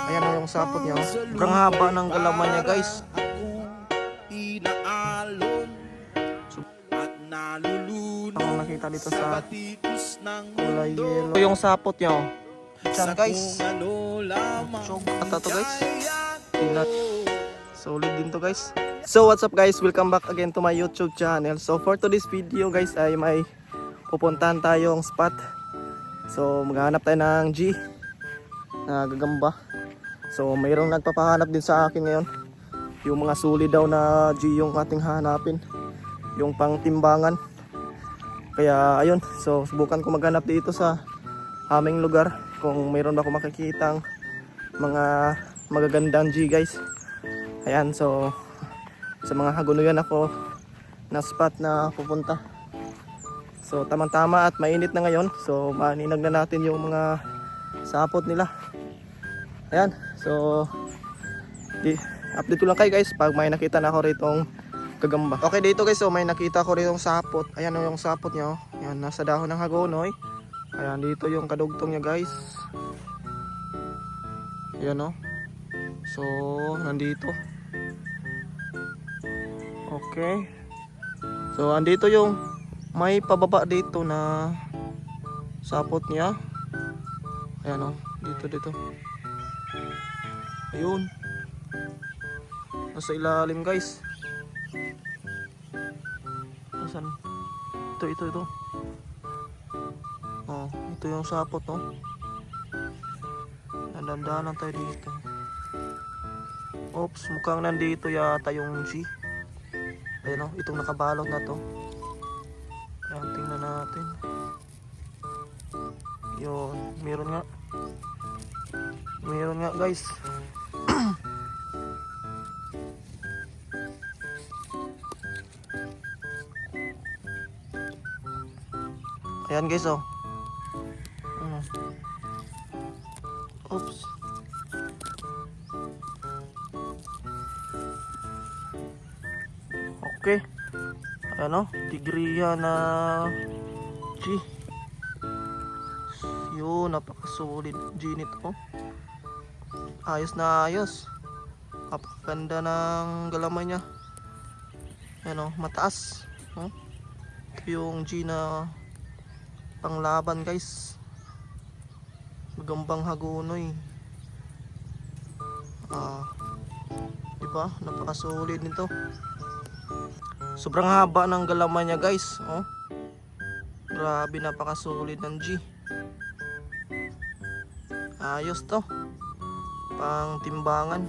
Ayan na yung sapot niya. Sobrang haba ng galaman niya, guys. Ang nakita dito sa kulay yellow. Ito yung sapot niya. Diyan, guys. Chog ata to, guys. Pinat. Solid din to, guys. So what's up, guys? Welcome back again to my YouTube channel. So for today's video, guys, ay may pupuntahan tayong spot. So maghahanap tayo ng G na gagamba. So mayroong nagpapahanap din sa akin ngayon. Yung mga suli daw na G yung ating hanapin, yung pangtimbangan. Kaya ayun, so subukan ko maghanap dito sa aming lugar kung mayroon ba ako makikitang mga magagandang G, guys. Ayan, so sa mga hagunuyan ako na spot na pupunta. So tamang-tama at mainit na ngayon. So maninag na natin yung mga sapot nila. Ayan, so update ko lang kayo, guys, pag may nakita na ako ritong gagamba. Okay, dito, guys, so may nakita ko ritong sapot. Ayan o yung sapot niya. Ayan, nasa dahon ng hagonoy. Ayan, dito yung kadugtong niya, guys. Ayan o. So nandito. Okay. So andito yung may pababa dito na sapot niya. Ayan o, dito. Ayun. Nasa ilalim, guys. Nasaan? Ito. Oh, ito yung sapot, no? Dandanan tayo dito. Oops, mukhang nandito yata yung G. Ayan o, itong nakabalot na to. Ayan, tingnan natin. Yun, meron nga, guys. Ayan, guys, oh. Oops. Okay. Ayan, oh, tigriya na G. Yun, napakasolid G nito. Ayos na ayos. Napakaganda ng galaman niya. Ayan, oh, mataas. Oh. Ito yung G na panglaban, guys. Magambang hagunoy. Diba? Napakasolid nito. Sobrang haba ng galaman niya, guys. Oh. Grabe, napakasolid ng G. Ayos to. Pang timbangan.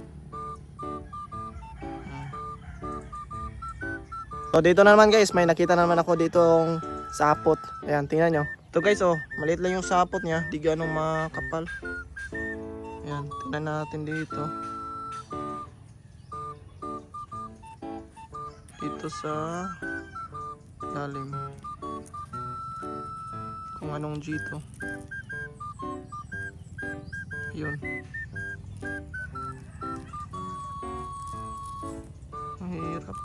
So dito na naman, guys, may nakita naman ako ditong sapot. Ayan, tingnan nyo. Ito, guys, oh, maliit lang yung sapot niya, di ganong makapal. Ayan, tingnan natin dito. Dito sa lalim. Kung anong G to. Yun. Mahirap.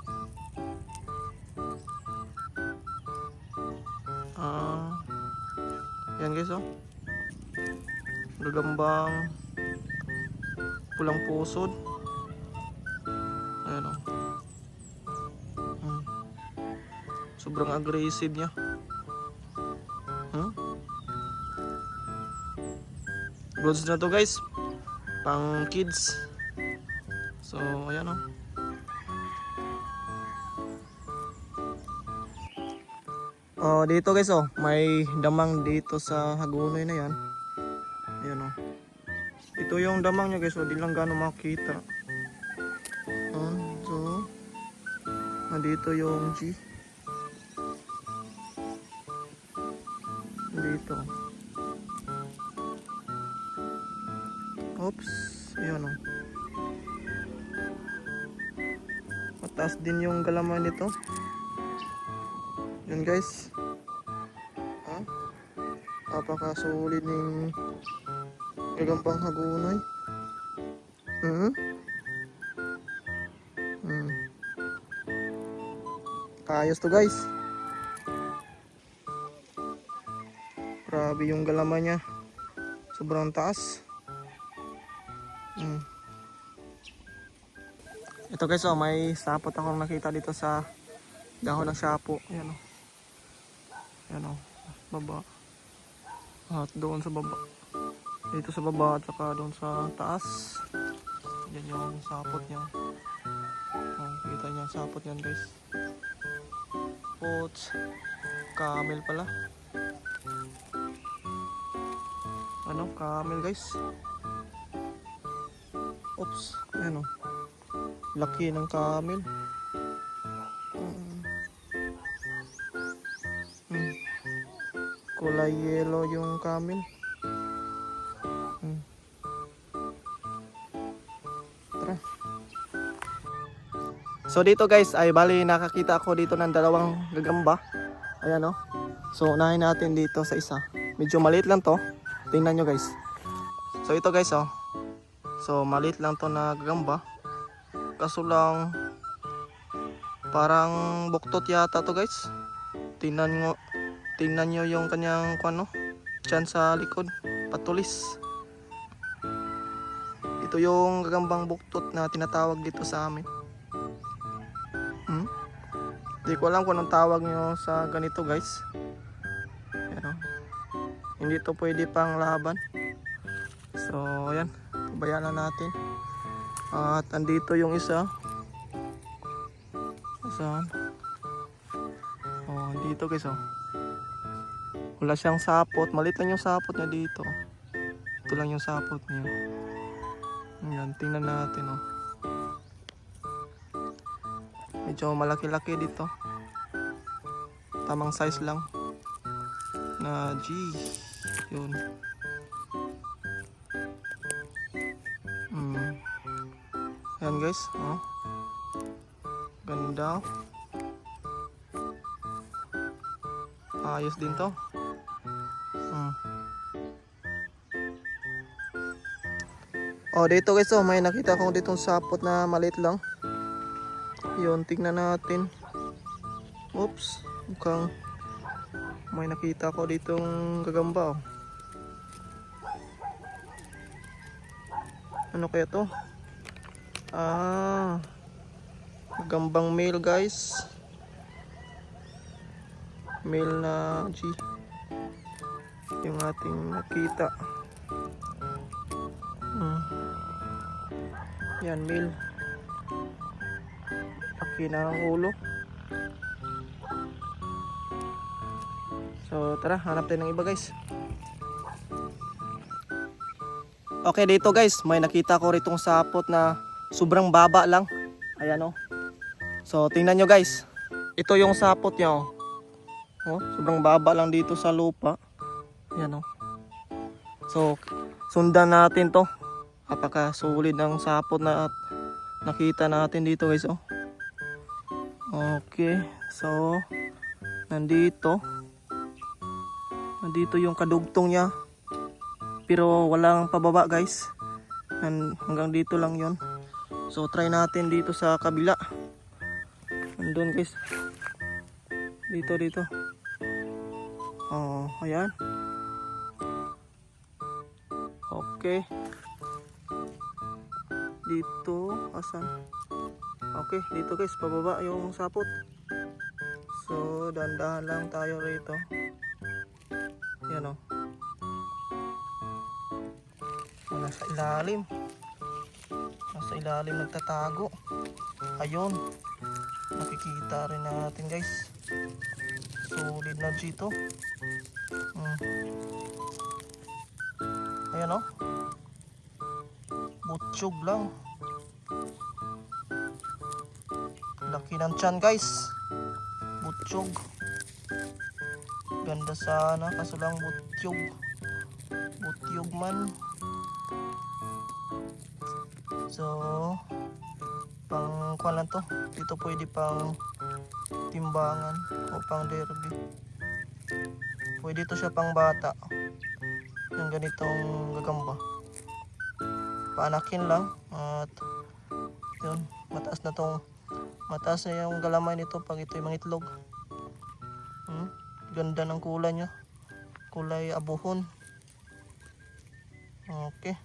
Yan, guys, oh. Gagambang pulang pusod. Ayan, oh. Sobrang aggressive niya. Goods na to, guys. Pang kids. So ayan, oh. Oh, dito, guys, oh, may damang dito sa hagunoy na yan. Ayan, oh. Ito yung damang niya, guys, oh, di lang gano'ng makita. So nandito yung G. Dito. Oops, ayan, oh. Mataas din yung galaman nito. Yan, guys. Napakasolid ng gagambang hagunoy. Kayos to, guys. Grabe yung galaman niya. Sobrang taas. Ito guys, oh, may sapot akong nakita dito sa dahon ng shapo. Ayan o. Ayan o. Baba. At doon sa baba. Dito sa baba at saka doon sa taas. Yan yung sapot niya. Oh, kita niyo yung sapot niyan guys. Pots. Camel pala. Ano? Camel guys. Oops. Ayan o. Laki ng camel. Kulay yellow yung camel. Tara. So dito guys ay bali nakakita ako dito ng dalawang gagamba. Ayan o. So unahin natin dito sa isa. Medyo maliit lang to. Tingnan nyo guys. So ito guys oh. So maliit lang to na gagamba. Kaso lang parang buktot yata to guys. Tingnan nyo yung kanyang ano, tiyan sa likod, patulis. Ito yung gagambang buktot na tinatawag dito sa amin. Hindi ko alam kung anong tawag nyo sa ganito guys. Pero, hindi to pwede pang laban. So ayan, pabayaan na natin. At andito yung isa. Saan? Oh, dito guys oh. Wala siyang sapot. Maliit lang yung sapot niya dito. Ito lang yung sapot niya. Ayan, tingnan natin oh. Medyo malaki-laki dito. Tamang size lang. Na G. Yun. Ayan guys, oh. Ganda. Ayos din to. Oh, dito guys, oh, may nakita ko ditong sapot na maliit lang. Yun, tingnan natin. Oops, mukhang may nakita ko ditong gagamba, oh. Ano kaya to? Gambang male guys. Male na G. Yung ating nakita. Yan, male. Laki na ang ulo. So tara, hanap tayo ng iba guys. Okay, dito guys, may nakita ko ritong sapot na sobrang baba lang. Ayan o. So tingnan nyo guys. Ito yung sapot niya o. Oh, sobrang baba lang dito sa lupa. Ayan o. So sundan natin to. Napaka-solid ng sapot na nakita natin dito guys o. Okay. So nandito yung kadugtong niya. Pero walang pababa guys. Hanggang dito lang yon. So try natin dito sa kabila. Andun guys. Dito. Oh, ayan. Okay. Dito, asan? Okay, dito guys, pababa yung sapot. So dahan-dahan lang tayo rito. Yan oh. Nasa ilalim. Nasa ilalim nagtatago. Ayun. Nakikita rin natin guys. Solid na dito. Ayan o. Butsyog lang. Laki ng tiyan guys. Butsyog. Ganda sana kaso lang butsyog. Butyog man. So pang kuwan lang to. Dito pwede pang timbangan o pang derby. Pwede to siya pang bata. Yung ganitong gagamba. Paanakin lang at yun, mataas na yung galamay nito pag ito yung mangitlog. Ganda ng kulay niya. Kulay abuhon. Okay.